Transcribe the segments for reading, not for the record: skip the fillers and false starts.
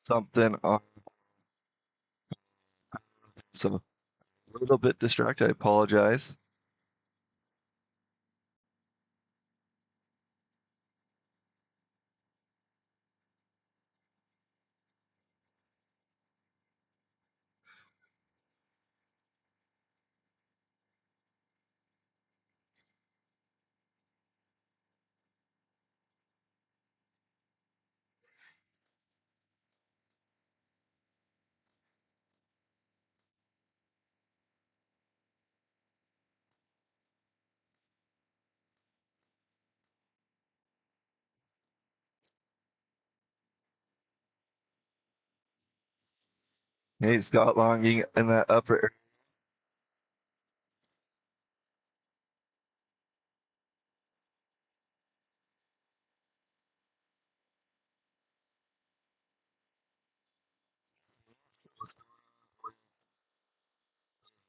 something on. So a little bit distracted. I apologize. Hey, Scott Longing in that upper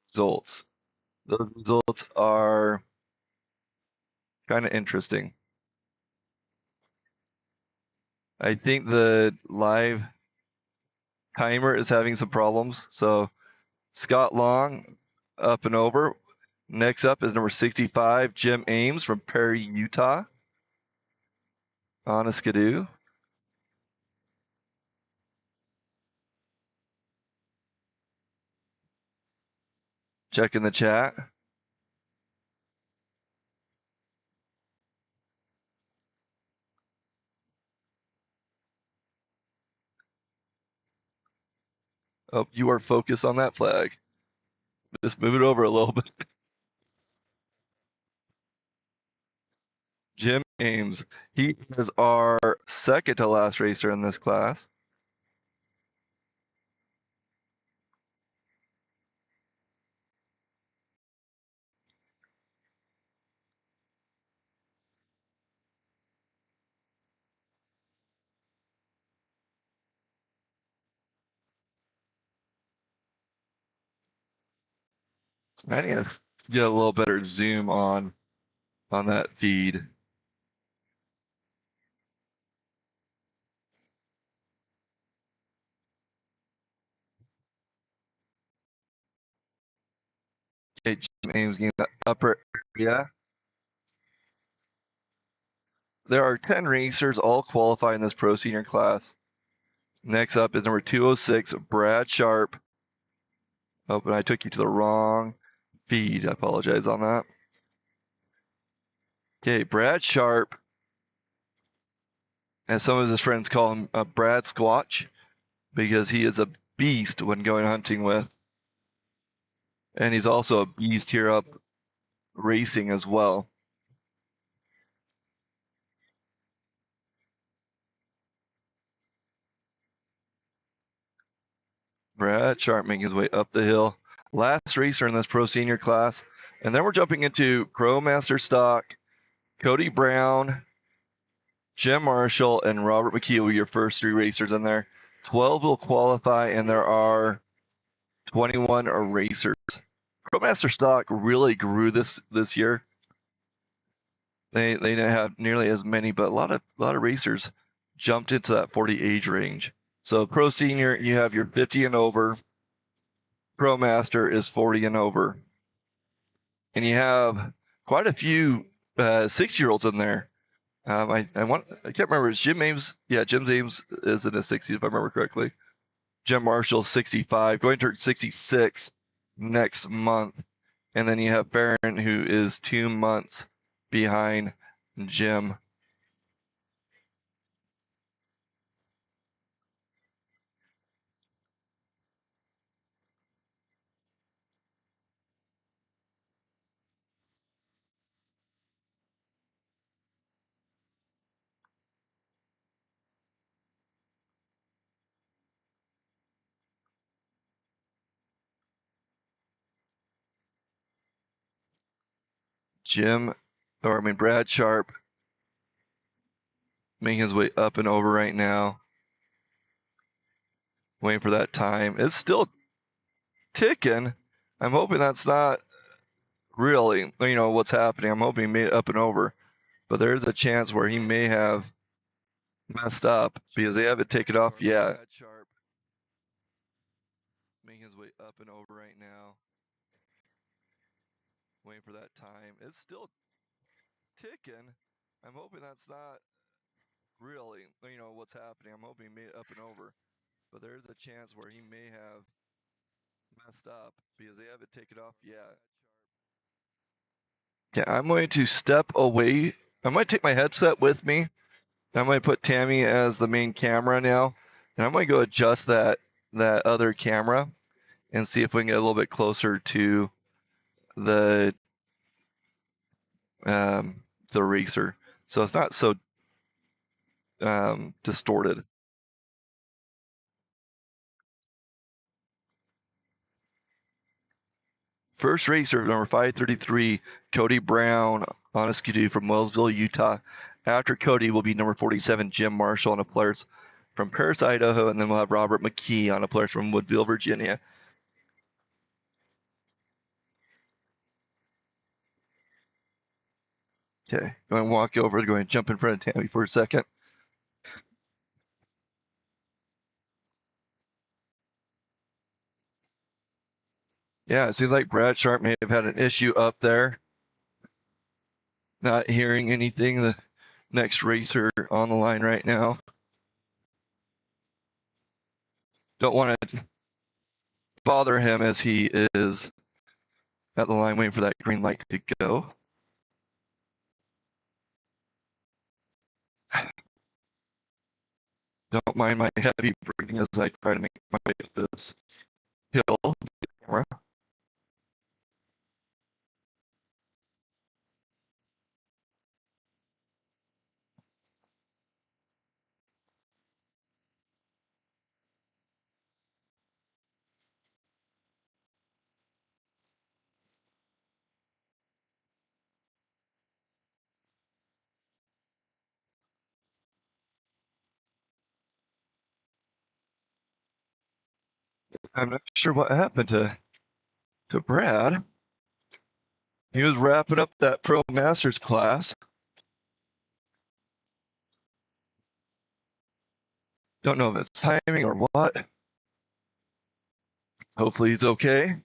results. Those results are kind of interesting. I think the live timer is having some problems. So Scott Long up and over. Next up is number 65, Jim Ames from Perry, Utah. On a skidoo. Checking the chat. Oh, you are focused on that flag. Just move it over a little bit. Jim Ames. He is our second to last racer in this class. I need to get a little better zoom on that feed. Okay, Jim Ames getting the upper area. There are 10 racers all qualify in this pro senior class. Next up is number 206, Brad Sharp. Oh, but I took you to the wrong feed. I apologize on that. Okay, Brad Sharp, as some of his friends call him, Brad Squatch, because he is a beast when going hunting with. And he's also a beast here up racing as well. Brad Sharp making his way up the hill. Last racer in this pro senior class. And then we're jumping into Pro Master Stock. Cody Brown, Jim Marshall, and Robert McKee will be your first three racers in there. 12 will qualify, and there are 21 racers. Pro Master Stock really grew this year. They didn't have nearly as many, but a lot of racers jumped into that 40 age range. So Pro Senior, you have your 50 and over. Pro Master is 40 and over. And you have quite a few 6-year-olds in there. I can't remember. Is Jim Ames? Yeah, Jim Ames is in his 60s, if I remember correctly. Jim Marshall's 65, going to turn 66 next month. And then you have Farron, who is 2 months behind Jim. Brad Sharp making his way up and over right now. Waiting for that time. It's still ticking. I'm hoping that's not really, what's happening. I'm hoping he made it up and over. But there's a chance where he may have messed up because they haven't taken off yet. Brad Sharp up and over right now. Waiting for that time. It's still ticking. I'm hoping that's not really, what's happening. I'm hoping he made it up and over. But there's a chance where he may have messed up because they haven't taken off yet. Yeah, I'm going to step away. I might take my headset with me. I might put Tammy as the main camera now. And I'm going to go adjust that other camera and see if we can get a little bit closer to the racer. So it's not so distorted. First racer, number 533, Cody Brown on a skidoo from Wellsville, Utah. After Cody will be number 47, Jim Marshall on a Polaris from Paris, Idaho, and then we'll have Robert McKee on a Polaris from Woodville, Virginia. Okay, going to walk over, going to jump in front of Tammy for a second. Yeah, it seems like Brad Sharp may have had an issue up there. Not hearing anything. The next racer on the line right now. Don't want to bother him as he is at the line waiting for that green light to go. Don't mind my heavy breathing as I try to make my way up this hill. Camera. I'm not sure what happened to Brad. He was wrapping up that Pro Masters class. Don't know if it's timing or what. Hopefully he's okay.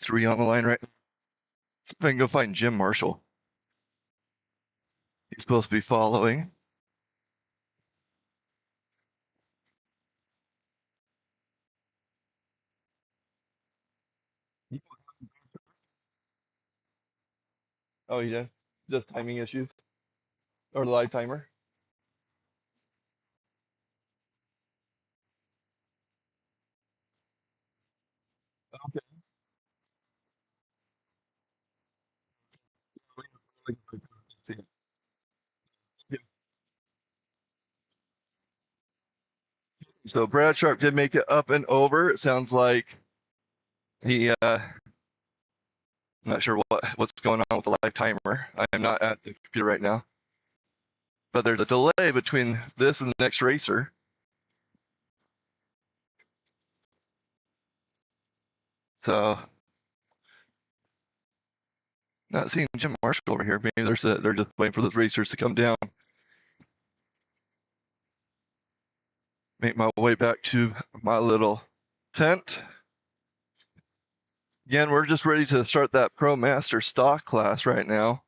Three on the line right now. See if I can go find Jim Marshall. He's supposed to be following. Oh, you did? Just timing issues? Or the live timer? Okay. So Brad Sharp did make it up and over. It sounds like he not sure what's going on with the live timer. I'm not at the computer right now. But there's a delay between this and the next racer. So not seeing Jim Marshall over here. Maybe they're just waiting for those racers to come down. Make my way back to my little tent. Again, we're just ready to start that Pro Master stock class right now.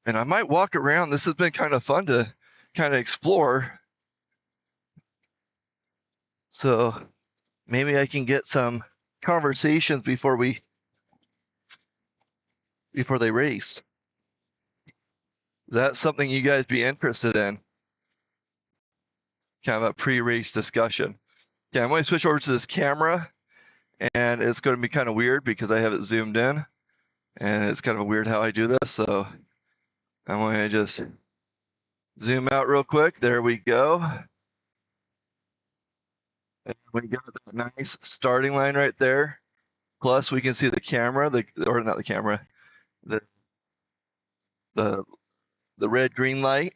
And I might walk around. This has been kind of fun to kind of explore. So maybe I can get some conversations before they race. That's something you guys be interested in. Kind of a pre-race discussion. Yeah, I'm going to switch over to this camera, and it's going to be kind of weird because I have it zoomed in, and it's kind of weird how I do this. So I'm going to just zoom out real quick. There we go. And we got that nice starting line right there. Plus, we can see the camera, or not the camera, the the red green light.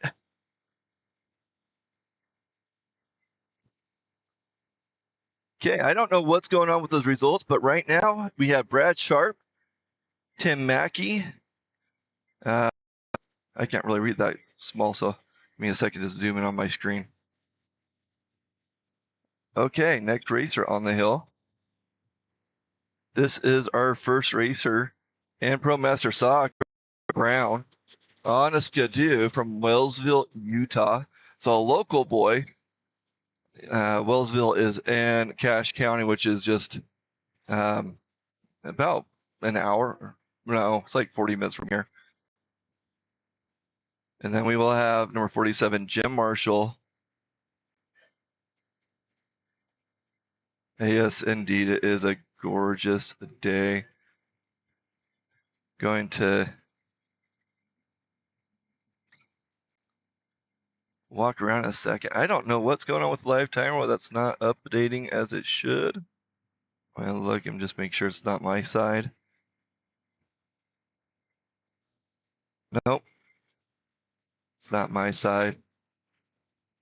Okay, I don't know what's going on with those results, but right now we have Brad Sharp, Tim Mackey. I can't really read that small, so give me a second to zoom in on my screen. Okay, next racer on the hill. This is our first racer and Pro Master Sock Brown on a Skidoo from Wellsville, Utah. So a local boy. Wellsville is in Cache County, which is just about an hour. No, it's like 40 minutes from here. And then we will have number 47, Jim Marshall. Yes, indeed, it is a gorgeous day. Going to walk around a second. I don't know what's going on with live timer. That's not updating as it should. Well, look and just make sure it's not my side. Nope, it's not my side.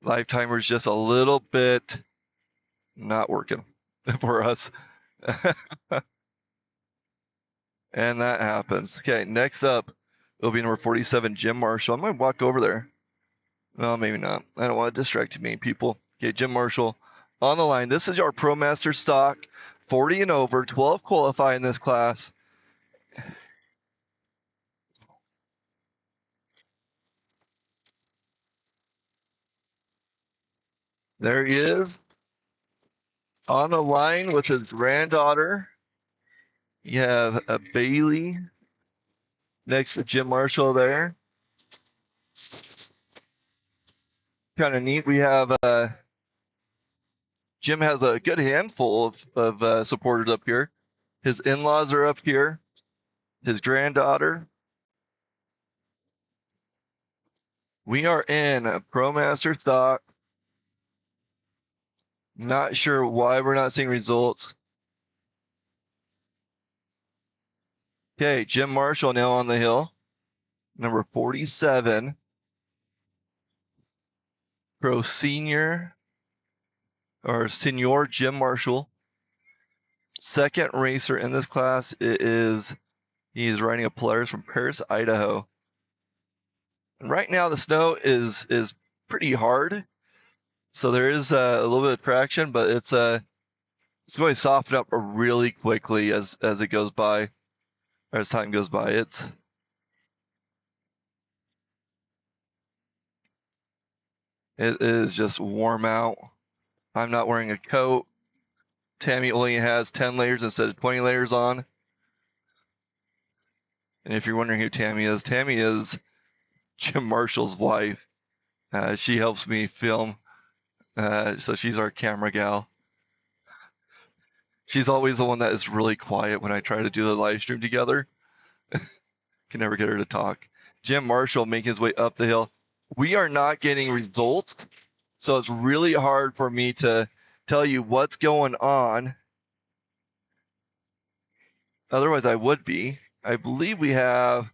Live timer is just a little bit not working for us. And that happens. Okay, next up will be number 47, Jim Marshall. I'm going to walk over there. Well, maybe not. I don't want to distract too many people. Okay, Jim Marshall on the line. This is our Pro Master stock, 40 and over, 12 qualify in this class. There he is on the line with his granddaughter. You have a Bailey next to Jim Marshall there. Kind of neat. We have Jim has a good handful of supporters up here. His in-laws are up here. His granddaughter. We are in a Pro Master stock. Not sure why we're not seeing results. Okay, Jim Marshall now on the hill. Number 47. Pro Senior or Senior Jim Marshall. Second racer in this class. He's riding a Polaris from Paris, Idaho. And right now the snow is pretty hard. So there is a little bit of traction, but it's going to soften up really quickly as it goes by, or as time goes by. It is just warm out. I'm not wearing a coat. Tammy only has 10 layers instead of 20 layers on. And if you're wondering who Tammy is Jim Marshall's wife. She helps me film, so she's our camera gal. She's always the one that is really quiet when I try to do the live stream together. Can never get her to talk. Jim Marshall making his way up the hill. We are not getting results, so it's really hard for me to tell you what's going on. Otherwise, I would be. I believe we have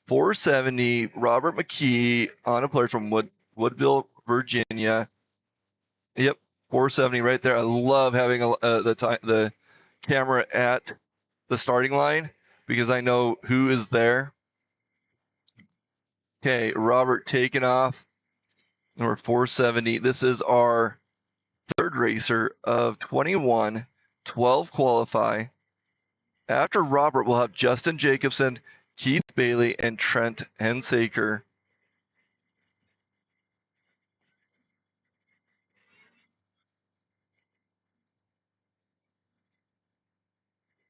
470 Robert McKee on a player from Woodville, Virginia. Yep, 470 right there. I love having the camera at the starting line because I know who is there. Okay, Robert taking off. Number 470. This is our third racer of 21, 12 qualify. After Robert, we'll have Justin Jacobson, Keith Bailey, and Trent Hensaker.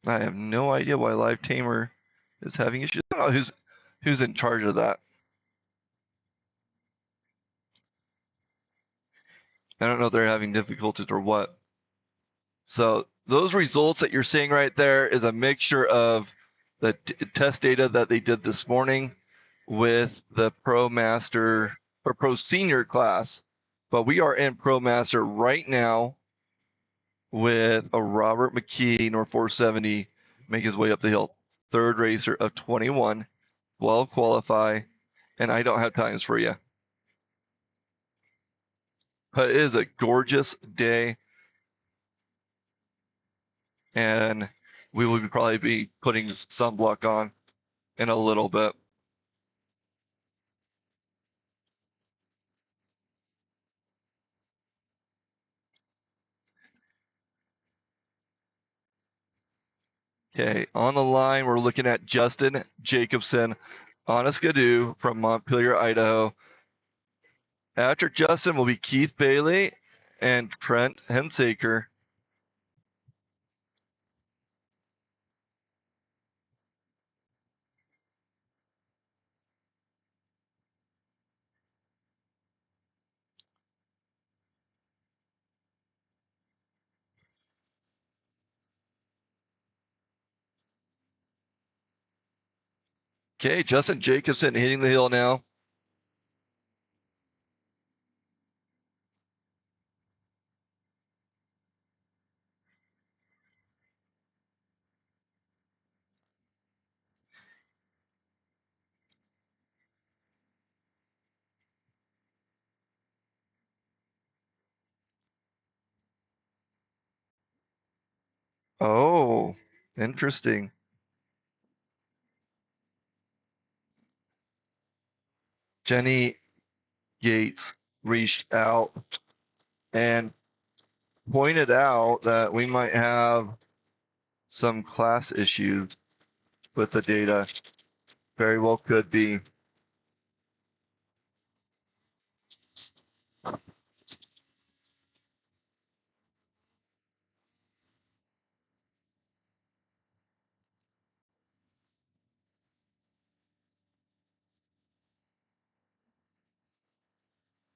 I have no idea why Live Tamer is having issues. I don't know who's in charge of that. I don't know if they're having difficulties or what. So those results that you're seeing right there is a mixture of the test data that they did this morning with the Pro Master or Pro Senior class. But we are in Pro Master right now with a Robert McKee, North 470, make his way up the hill. Third racer of 21, 12 qualify, and I don't have times for you. But it is a gorgeous day, and we will probably be putting sunblock on in a little bit. Okay, on the line, we're looking at Justin Jacobson on a skidoo from Montpelier, Idaho. After Justin will be Keith Bailey and Trent Hensaker. Okay, Justin Jacobson hitting the hill now. Oh, interesting. Jenny Yates reached out and pointed out that we might have some class issues with the data. Very well could be.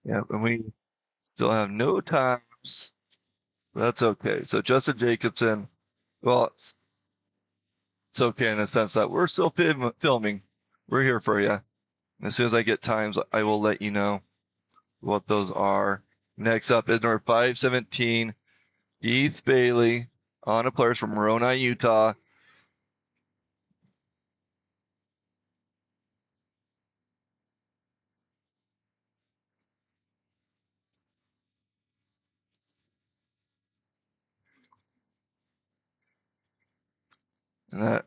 Yeah, and we still have no times. That's okay. So Justin Jacobson, well, it's okay in the sense that we're still filming. We're here for you. As soon as I get times, I will let you know what those are. Next up is number 517, Keith Bailey, on a players from Moroni, Utah. And that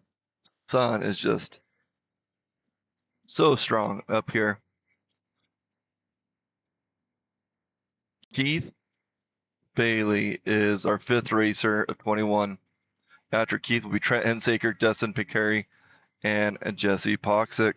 sun is just so strong up here. Keith Bailey is our fifth racer of 21. After Keith will be Trent Hensaker, Dustin Picari, and Jesse Poxic.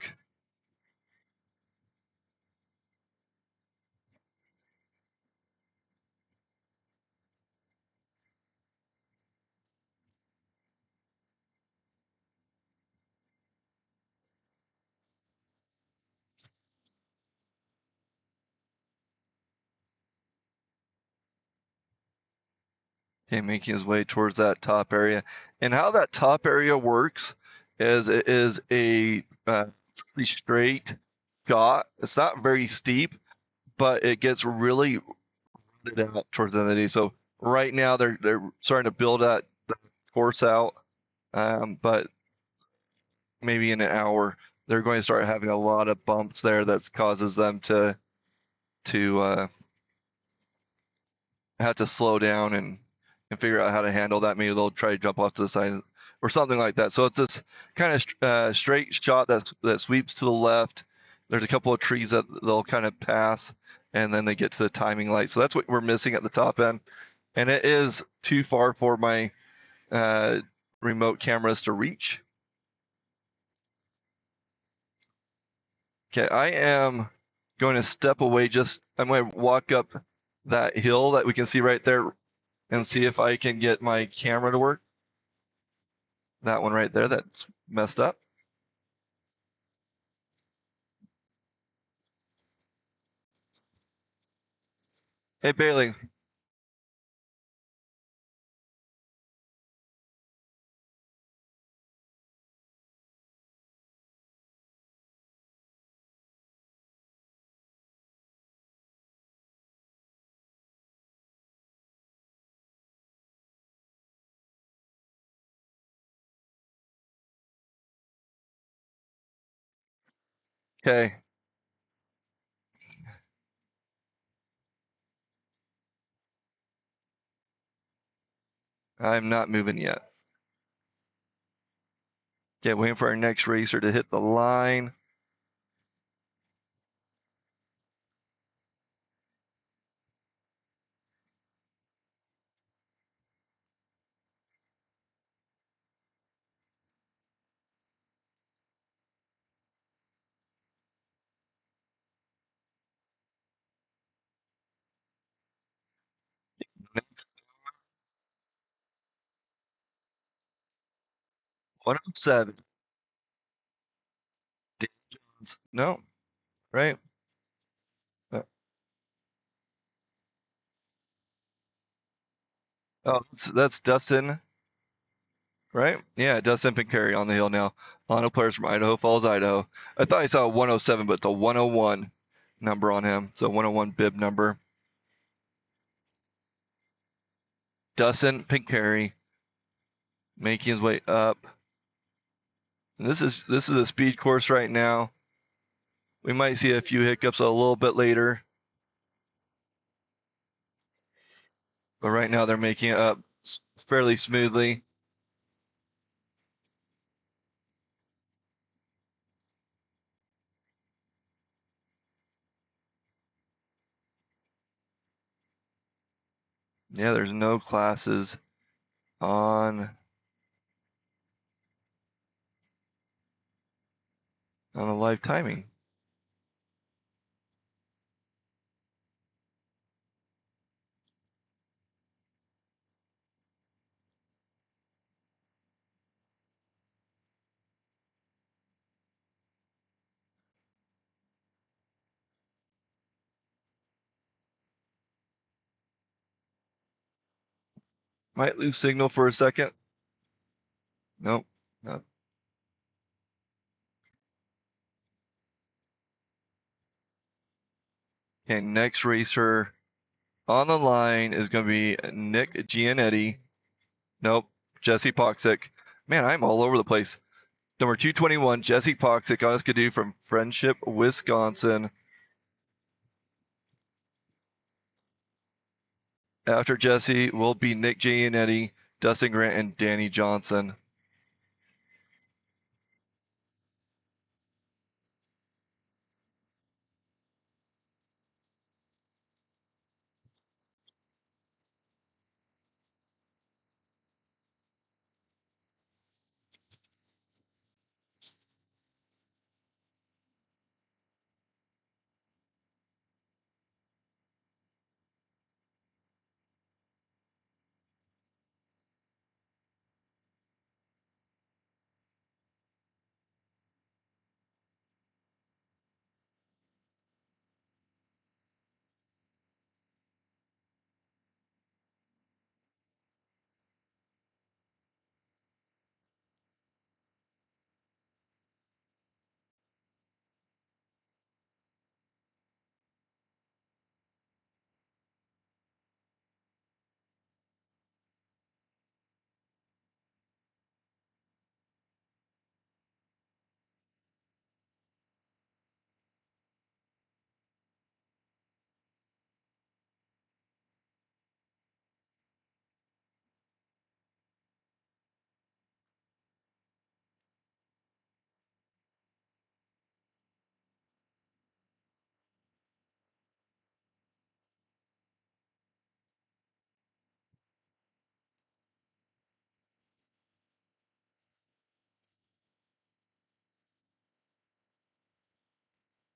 Okay, making his way towards that top area. And how that top area works is it is a pretty straight shot. It's not very steep, but it gets really rooted out towards the end of the day. So right now they're starting to build that course out, but maybe in an hour they're going to start having a lot of bumps there that causes them to have to slow down and figure out how to handle that. Maybe they'll try to jump off to the side or something like that. So it's this kind of straight shot that sweeps to the left. There's a couple of trees that they'll kind of pass, and then they get to the timing light. So that's what we're missing at the top end. And it is too far for my remote cameras to reach. Okay, I am going to step away I'm going to walk up that hill that we can see right there and see if I can get my camera to work. That one right there that's messed up. Hey, Bailey. Okay. I'm not moving yet. Okay, waiting for our next racer to hit the line. Next, 107. Dan Jones. No, right? Uh, Oh, that's Dustin, right? Yeah, Dustin Pincari on the hill now. Mono players from Idaho Falls, Idaho. I thought I saw a 107, but it's a 101 number on him. So 101 bib number. Dustin Pincari making his way up. And this is a speed course right now. We might see a few hiccups a little bit later. But right now they're making it up fairly smoothly. Yeah, there's no classes on the live timing. Might lose signal for a second. Nope. Not. Okay, next racer on the line is going to be Nick Gianetti. Nope. Jesse Poxic. Man, I'm all over the place. Number 221, Jesse Poxic on his Skidoo from Friendship, Wisconsin. After Jesse will be Nick Gianetti, Dustin Grant, and Danny Johnson.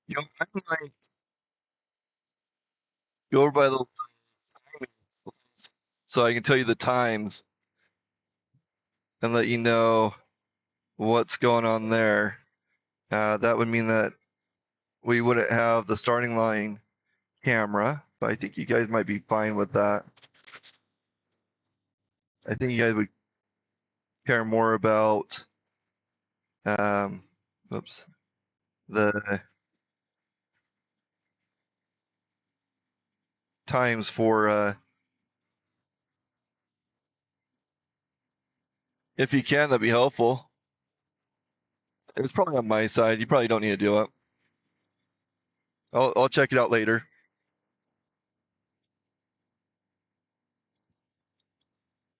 You know, I might go over by the so I can tell you the times. and let you know what's going on there. That would mean that we wouldn't have the starting line camera, but I think you guys might be fine with that. I think you guys would care more about oops, the times for if you can, that'd be helpful. It's probably on my side. You probably don't need to do it. I'll check it out later.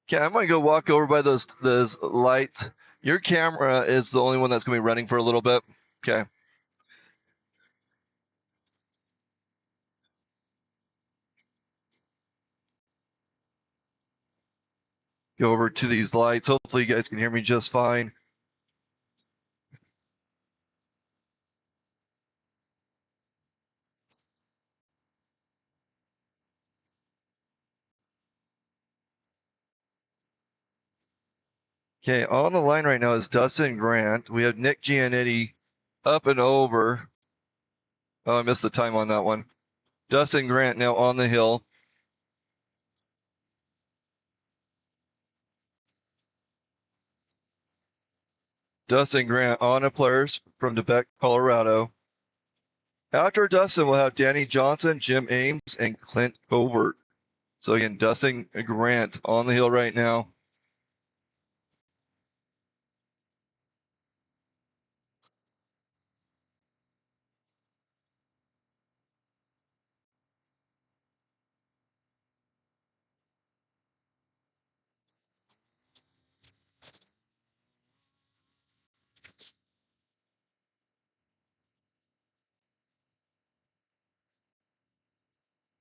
Okay, I'm gonna go walk over by those lights. Your camera is the only one that's gonna be running for a little bit. Okay. Go over to these lights. Hopefully you guys can hear me just fine. Okay, on the line right now is Dustin Grant. We have Nick Giannitti up and over. Oh, I missed the time on that one. Dustin Grant now on the hill. Dustin Grant on a players from Quebec, Colorado. After Dustin, we'll have Danny Johnson, Jim Ames, and Clint Covert. So again, Dustin Grant on the hill right now.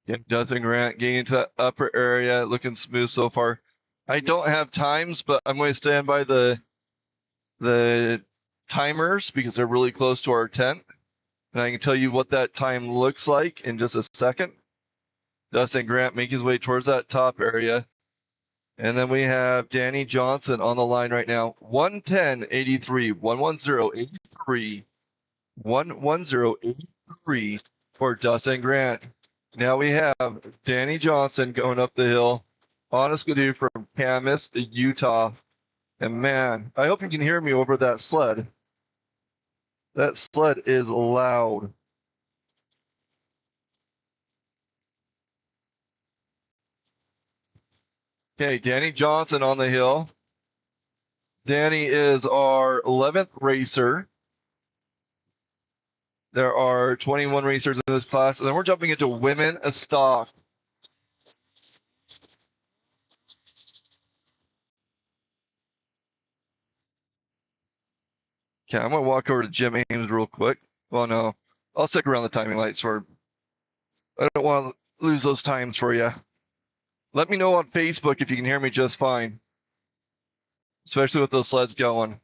Again, Dustin Grant getting into that upper area, looking smooth so far. I don't have times, but I'm going to stand by the timers because they're really close to our tent. And I can tell you what that time looks like in just a second. Dustin Grant making his way towards that top area. And then we have Danny Johnson on the line right now. 110.83, 110.83, 110.83 for Dustin Grant. Now we have Danny Johnson going up the hill on a skidoo from Camas, Utah. And man, I hope you can hear me over that sled. That sled is loud. Okay, Danny Johnson on the hill. Danny is our 11th racer. There are 21 racers in this class, and then we're jumping into women stock. Okay, I'm gonna walk over to Jim Ames real quick. Well, no, I'll stick around the timing lights for. I don't want to lose those times for you. Let me know on Facebook if you can hear me just fine, especially with those sleds going.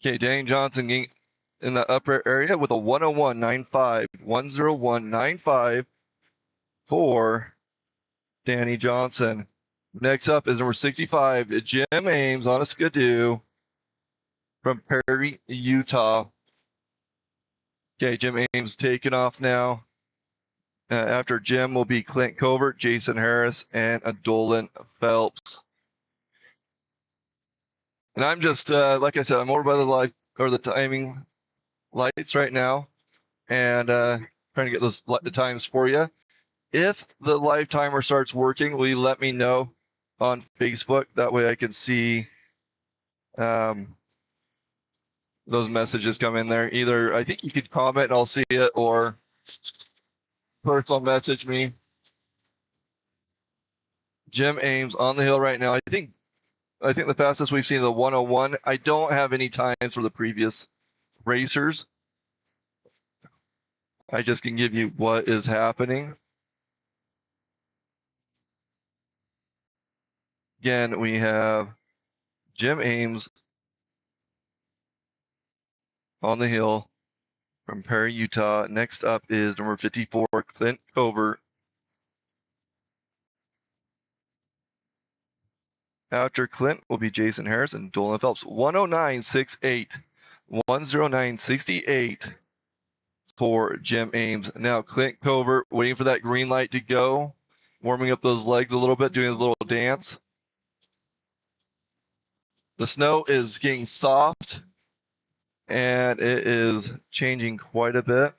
Okay, Danny Johnson in the upper area with a 101.95, 101.95 for Danny Johnson. Next up is number 65, Jim Ames on a skidoo from Perry, Utah. Okay, Jim Ames taking off now. After Jim will be Clint Covert, Jason Harris, and Dolan Phelps. And I'm just, like I said, I'm over by the timing lights right now, and trying to get the times for you. If the live timer starts working, will you let me know on Facebook? That way I can see those messages come in there. Either I think you could comment and I'll see it, or personal message me. Jim Ames on the hill right now. I think the fastest we've seen is the 101. I don't have any times for the previous racers. I just can give you what is happening. Again, we have Jim Ames on the hill. from Perry, Utah. Next up is number 54, Clint Covert. After Clint will be Jason Harris and Dolan Phelps. 109.68. 109.68 for Jim Ames. Now Clint Covert waiting for that green light to go. Warming up those legs a little bit, doing a little dance. The snow is getting soft and it is changing quite a bit.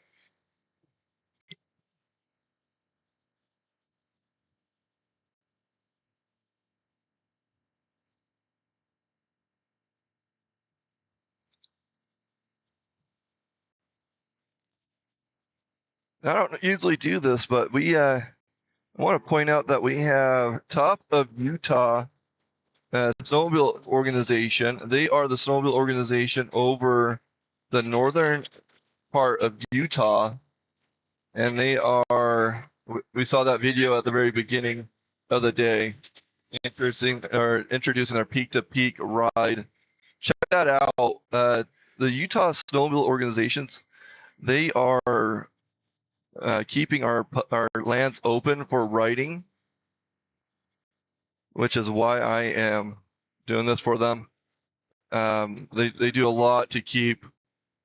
I don't usually do this, but I want to point out that we have Top of Utah Snowmobile organization. They are the snowmobile organization over the northern part of Utah, and they are. We saw that video at the very beginning of the day, introducing their peak-to-peak ride. Check that out. The Utah Snowmobile organizations, they are keeping our lands open for riding, which is why I am doing this for them. They do a lot to keep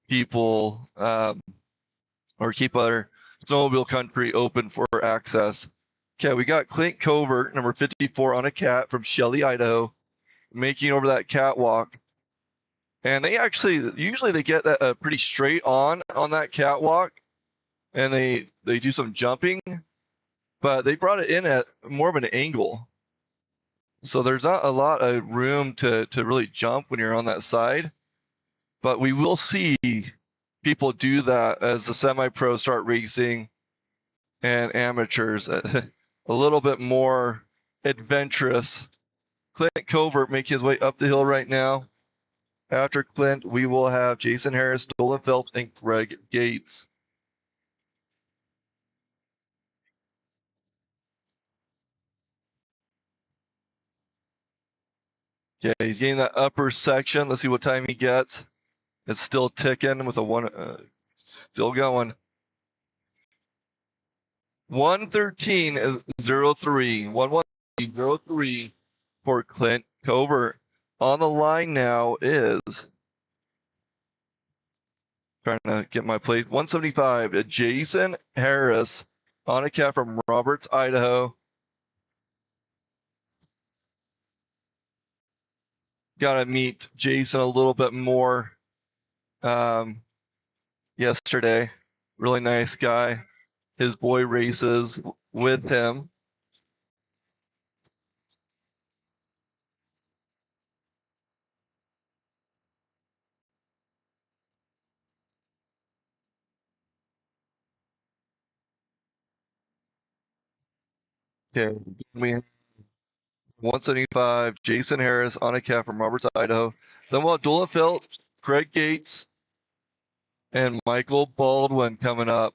people or keep our snowmobile country open for access. Okay, we got Clint Covert, number 54 on a cat from Shelley, Idaho, making over that catwalk. And they usually they get that pretty straight on that catwalk, and they do some jumping, but they brought it in at more of an angle. So there's not a lot of room to really jump when you're on that side. But we will see people do that as the semi-pros start racing and amateurs. A little bit more adventurous. Clint Covert making his way up the hill right now. After Clint, we will have Jason Harris, Dolan Phelps, and Greg Gates. Yeah, he's getting that upper section. Let's see what time he gets. It's still ticking with a one, still going. 113.03. 113.03 for Clint Covert. On the line now is, trying to get my place, 175, Jason Harris on a cat from Roberts, Idaho. Got to meet Jason a little bit more yesterday. Really nice guy. His boy races with him. Okay, we have 175, Jason Harris on a cat from Roberts, Idaho. Then we'll have Dolan Phelps, Craig Gates, and Michael Baldwin coming up.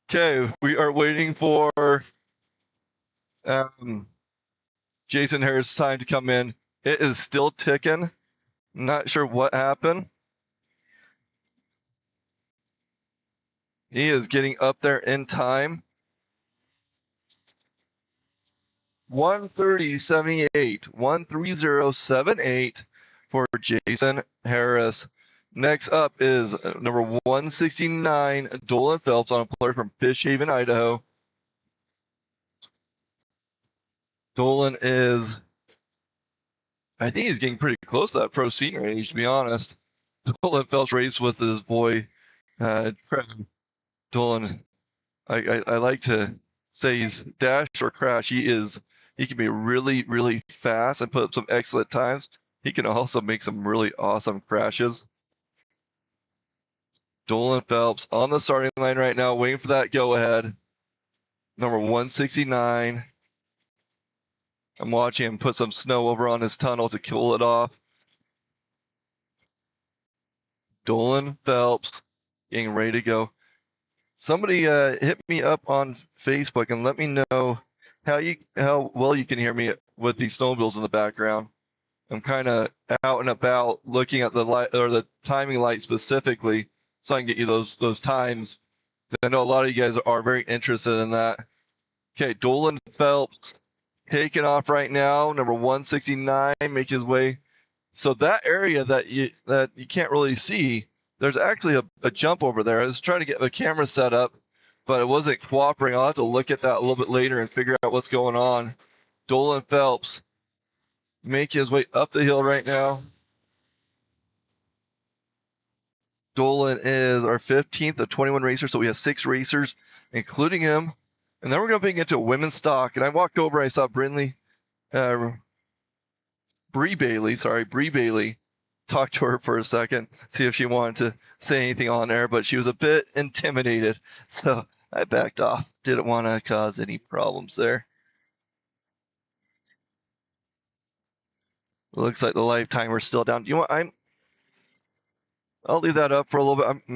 Okay, we are waiting for Jason Harris' time to come in. It is still ticking. Not sure what happened. He is getting up there in time. 130.78. 130.78 for Jason Harris. Next up is number 169, Dolan Phelps on a player from Fish Haven, Idaho. Dolan is, I think he's getting pretty close to that pro senior age, to be honest. Dolan Phelps raced with his boy, Dolan. I like to say he's dash or crash. He can be really, really fast and put up some excellent times. He can also make some really awesome crashes. Dolan Phelps on the starting line right now, waiting for that go-ahead. Number 169. I'm watching him put some snow over on his tunnel to cool it off. Dolan Phelps getting ready to go. Somebody hit me up on Facebook and let me know how well you can hear me with these snowmobiles in the background. I'm kind of out and about looking at the light or the timing light specifically, so I can get you those times. I know a lot of you guys are very interested in that. Okay, Dolan Phelps taking off right now. Number 169 making his way. So that area that you can't really see, there's actually a jump over there. I was trying to get the camera set up, but it wasn't cooperating. I'll have to look at that a little bit later and figure out what's going on. Dolan Phelps making his way up the hill right now. Dolan is our 15th of 21 racers, so we have 6 racers, including him. And then we're going to get into women's stock. And I walked over, I saw Bree Bailey. Talked to her for a second, see if she wanted to say anything on air, but she was a bit intimidated. So I backed off. Didn't want to cause any problems there. Looks like the live timer's still down. You know what? I'll leave that up for a little bit. My